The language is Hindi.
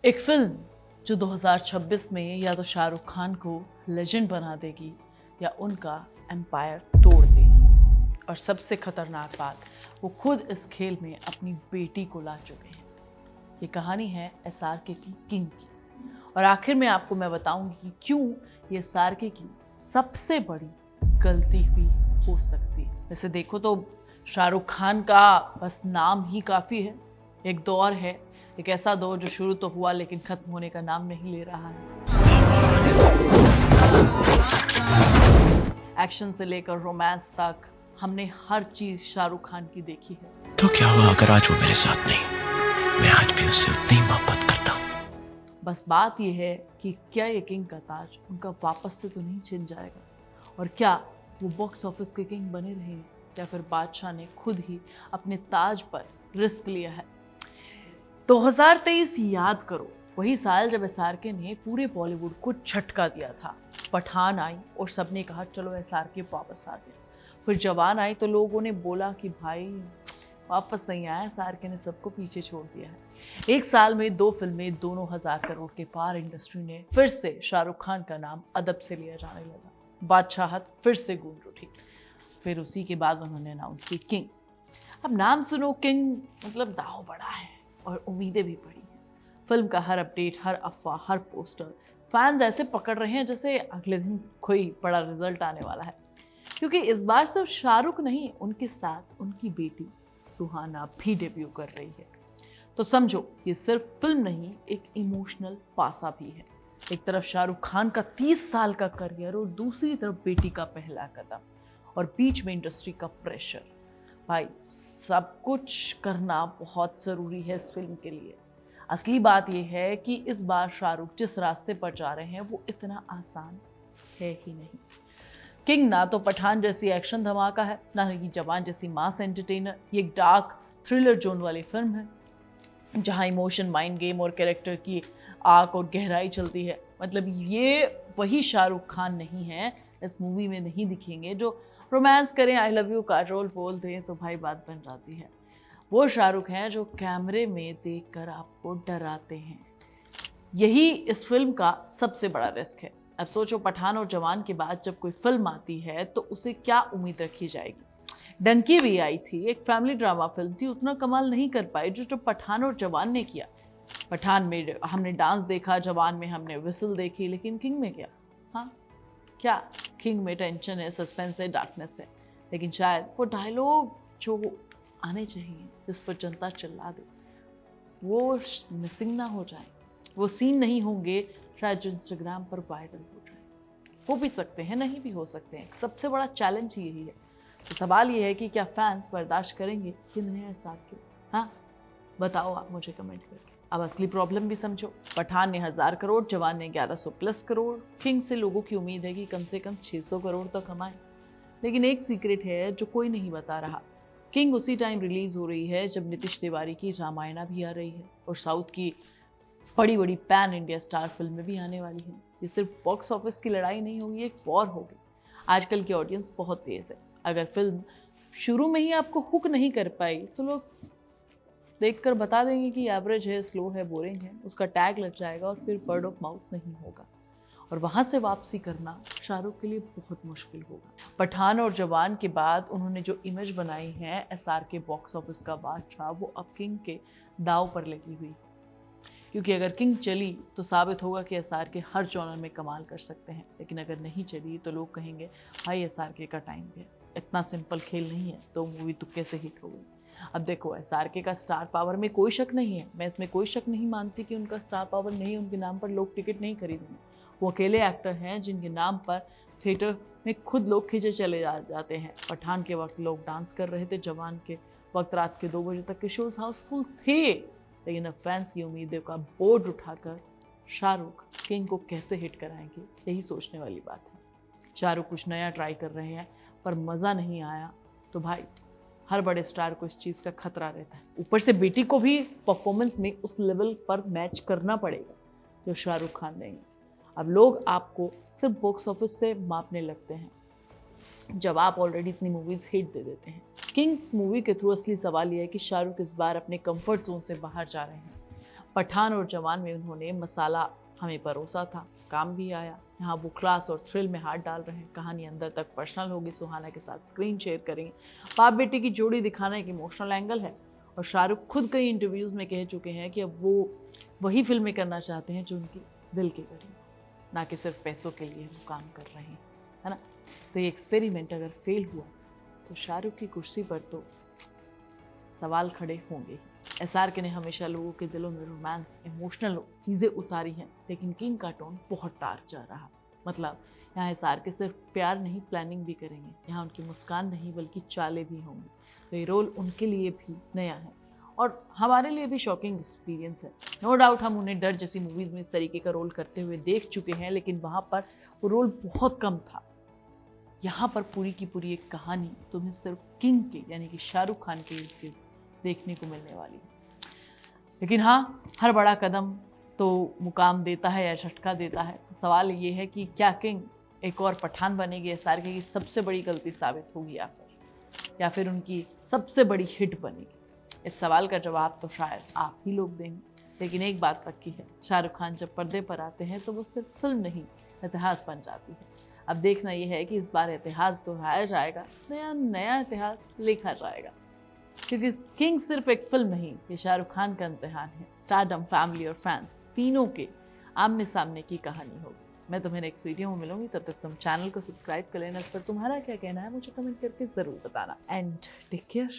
एक फिल्म जो 2026 में या तो शाहरुख खान को लेजेंड बना देगी या उनका एम्पायर तोड़ देगी। और सबसे खतरनाक बात, वो खुद इस खेल में अपनी बेटी को ला चुके हैं। ये कहानी है SRK की किंग की। और आखिर में आपको मैं बताऊंगी कि क्यों ये SRK की सबसे बड़ी गलती हुई हो सकती है। वैसे देखो तो शाहरुख खान का बस नाम ही काफ़ी है। एक दौर है, एक ऐसा दौर जो शुरू तो हुआ लेकिन खत्म होने का नाम नहीं ले रहा है। एक्शन से लेकर रोमांस तक हमने हर चीज शाहरुख खान की देखी है। तो क्या हुआ अगर आज वो मेरे साथ नहीं? मैं आज भी उससे उतनी मोहब्बत करता हूँ। बस बात यह है कि क्या ये किंग का ताज उनका वापस से तो नहीं छिन जाएगा, और क्या वो बॉक्स ऑफिस के किंग बने रहेंगे, या फिर बादशाह ने खुद ही अपने ताज पर रिस्क लिया है। 2023 याद करो, वही साल जब SRK ने पूरे बॉलीवुड को झटका दिया था। पठान आई और सबने कहा चलो SRK वापस आ गया। फिर जवान आई तो लोगों ने बोला कि भाई वापस नहीं आया, SRK ने सबको पीछे छोड़ दिया है। एक साल में 2 फिल्में, दोनों 1000 करोड़ के पार। इंडस्ट्री ने फिर से शाहरुख खान का नाम अदब से लिया जाने लगा। बादशाहत फिर से गूंज उठी। फिर उसी के बाद उन्होंने अनाउंस की किंग। अब नाम सुनो किंग, मतलब दाव बड़ा है और उम्मीदें भी बड़ी हैं। फिल्म का हर अपडेट, हर अफवाह, हर पोस्टर फैंस ऐसे पकड़ रहे हैं जैसे अगले दिन कोई बड़ा रिजल्ट आने वाला है। क्योंकि इस बार सिर्फ शाहरुख नहीं, उनके साथ उनकी बेटी सुहाना भी डेब्यू कर रही है। तो समझो, ये सिर्फ फिल्म नहीं, एक इमोशनल पासा भी है। एक तरफ शाहरुख खान का 30 साल का करियर और दूसरी तरफ बेटी का पहला कदम, और बीच में इंडस्ट्री का प्रेशर। भाई सब कुछ करना बहुत ज़रूरी है इस फिल्म के लिए। असली बात यह है कि इस बार शाहरुख जिस रास्ते पर जा रहे हैं वो इतना आसान है ही नहीं। किंग ना तो पठान जैसी एक्शन धमाका है, ना ही जवान जैसी मास एंटरटेनर। ये एक डार्क थ्रिलर जोन वाली फिल्म है जहां इमोशन, माइंड गेम और कैरेक्टर की आर्क और गहराई चलती है। मतलब ये वही शाहरुख खान नहीं है, इस मूवी में नहीं दिखेंगे जो रोमांस करें, आई लव यू काजोल बोल दें तो भाई बात बन जाती है। वो शाहरुख हैं जो कैमरे में देखकर आपको डराते हैं। यही इस फिल्म का सबसे बड़ा रिस्क है। अब सोचो, पठान और जवान के बाद जब कोई फिल्म आती है तो उसे क्या उम्मीद रखी जाएगी। डंकी भी आई थी, एक फैमिली ड्रामा फिल्म थी, उतना कमाल नहीं कर पाई जो पठान और जवान ने किया। पठान में हमने डांस देखा, जवान में हमने विसल देखी, लेकिन किंग में क्या? हाँ क्या? किंग में टेंशन है, सस्पेंस है, डार्कनेस है, लेकिन शायद वो डायलॉग जो आने चाहिए जिस पर जनता चिल्ला दे वो मिसिंग ना हो जाए। वो सीन नहीं होंगे शायद जो इंस्टाग्राम पर वायरल हो जाए। हो भी सकते हैं, नहीं भी हो सकते हैं। सबसे बड़ा चैलेंज यही है। तो सवाल ये है कि क्या फैंस बर्दाश्त करेंगे कि नया SRK? हाँ बताओ आप मुझे कमेंट करके। अब असली प्रॉब्लम भी समझो। पठान ने 1000 करोड़, जवान ने 1100 प्लस करोड़। किंग से लोगों की उम्मीद है कि कम से कम 600 करोड़ तो कमाए। लेकिन एक सीक्रेट है जो कोई नहीं बता रहा। किंग उसी टाइम रिलीज हो रही है जब नीतीश तिवारी की रामायणा भी आ रही है और साउथ की बड़ी बड़ी पैन इंडिया स्टार फिल्में भी आने वाली हैं। ये सिर्फ बॉक्स ऑफिस की लड़ाई नहीं होगी, एक वॉर होगी। आजकल की ऑडियंस बहुत तेज है। अगर फिल्म शुरू में ही आपको हुक नहीं कर पाई तो लोग देखकर बता देंगे कि एवरेज है, स्लो है, बोरिंग है, उसका टैग लग जाएगा और फिर वर्ड ऑफ माउथ नहीं होगा। और वहाँ से वापसी करना शाहरुख के लिए बहुत मुश्किल होगा। पठान और जवान के बाद उन्होंने जो इमेज बनाई है SRK बॉक्स ऑफिस का बादशाह, वो अब किंग के दाव पर लगी हुई। क्योंकि अगर किंग चली तो साबित होगा कि SRK हर जॉनर में कमाल कर सकते हैं, लेकिन अगर नहीं चली तो लोग कहेंगे भाई SRK का टाइम है, इतना सिंपल खेल नहीं है, तो मूवी तुक्के से हिट हो गई। अब देखो, SRK का स्टार पावर में कोई शक नहीं है, मैं इसमें कोई शक नहीं मानती कि उनका स्टार पावर नहीं, उनके नाम पर लोग टिकट नहीं खरीदेंगे। वो अकेले एक्टर हैं जिनके नाम पर थिएटर में खुद लोग खींचे चले जाते हैं। पठान के वक्त लोग डांस कर रहे थे, जवान के वक्त रात के 2 बजे तक के शोज हाउसफुल थे। लेकिन अब फैंस की उम्मीदों का बोझ उठाकर शाहरुख किंग को कैसे हिट कराएंगे, यही सोचने वाली बात है। शाहरुख कुछ नया ट्राई कर रहे हैं, पर मज़ा नहीं आया तो भाई हर बड़े स्टार को इस चीज़ का खतरा रहता है। ऊपर से बेटी को भी परफॉर्मेंस में उस लेवल पर मैच करना पड़ेगा जो शाहरुख खान देंगे। अब लोग आपको सिर्फ बॉक्स ऑफिस से मापने लगते हैं जब आप ऑलरेडी इतनी मूवीज हिट दे देते हैं। किंग मूवी के थ्रू असली सवाल यह है कि शाहरुख इस बार अपने कंफर्ट जोन से बाहर जा रहे हैं। पठान और जवान में उन्होंने मसाला हमें परोसा था, काम भी आया। यहाँ वो क्लास और थ्रिल में हाथ डाल रहे हैं, कहानी अंदर तक पर्सनल होगी, सुहाना के साथ स्क्रीन शेयर करेंगे। बाप बेटे की जोड़ी दिखाना एक इमोशनल एंगल है और शाहरुख खुद कई इंटरव्यूज़ में कह चुके हैं कि अब वो वही फिल्में करना चाहते हैं जो उनकी दिल के करीब, ना कि सिर्फ पैसों के लिए वो काम कर रहे हैं, है ना। तो ये एक्सपेरिमेंट अगर फेल हुआ तो शाहरुख की कुर्सी पर तो सवाल खड़े होंगे ही। SRK ने हमेशा लोगों के दिलों में रोमांस, इमोशनल चीज़ें उतारी हैं, लेकिन किंग का टोन बहुत डार्क जा रहा। मतलब यहाँ SRK सिर्फ प्यार नहीं, प्लानिंग भी करेंगे। यहाँ उनकी मुस्कान नहीं बल्कि चालें भी होंगी। तो ये रोल उनके लिए भी नया है और हमारे लिए भी शॉकिंग एक्सपीरियंस है। नो डाउट हम उन्हें डर जैसी मूवीज़ में इस तरीके का रोल करते हुए देख चुके हैं, लेकिन वहाँ पर वो रोल बहुत कम था। यहाँ पर पूरी की पूरी एक कहानी तुम्हें सिर्फ किंग के यानी कि शाहरुख खान के इर्द गिर्द देखने को मिलने वाली है। लेकिन हाँ, हर बड़ा कदम तो मुकाम देता है या झटका देता है। तो सवाल ये है कि क्या किंग एक और पठान बनेगी, SRK की सबसे बड़ी गलती साबित होगी या फिर उनकी सबसे बड़ी हिट बनेगी। इस सवाल का जवाब तो शायद आप ही लोग देंगे, लेकिन एक बात पक्की है, शाहरुख खान जब पर्दे पर आते हैं तो वो सिर्फ फिल्म नहीं, इतिहास बन जाती है। अब देखना यह है कि इस बार इतिहास दोहराया जाएगा, नया इतिहास लिखा जाएगा, क्योंकि किंग सिर्फ एक फिल्म नहीं, ये शाहरुख खान का इम्तिहान है। स्टारडम, फैमिली और फैंस तीनों के आमने सामने की कहानी होगी। मैं तुम्हें नेक्स्ट वीडियो में मिलूंगी, तब तक तुम चैनल को सब्सक्राइब कर लेना। इस पर तुम्हारा क्या कहना है मुझे कमेंट करके ज़रूर बताना। And take care.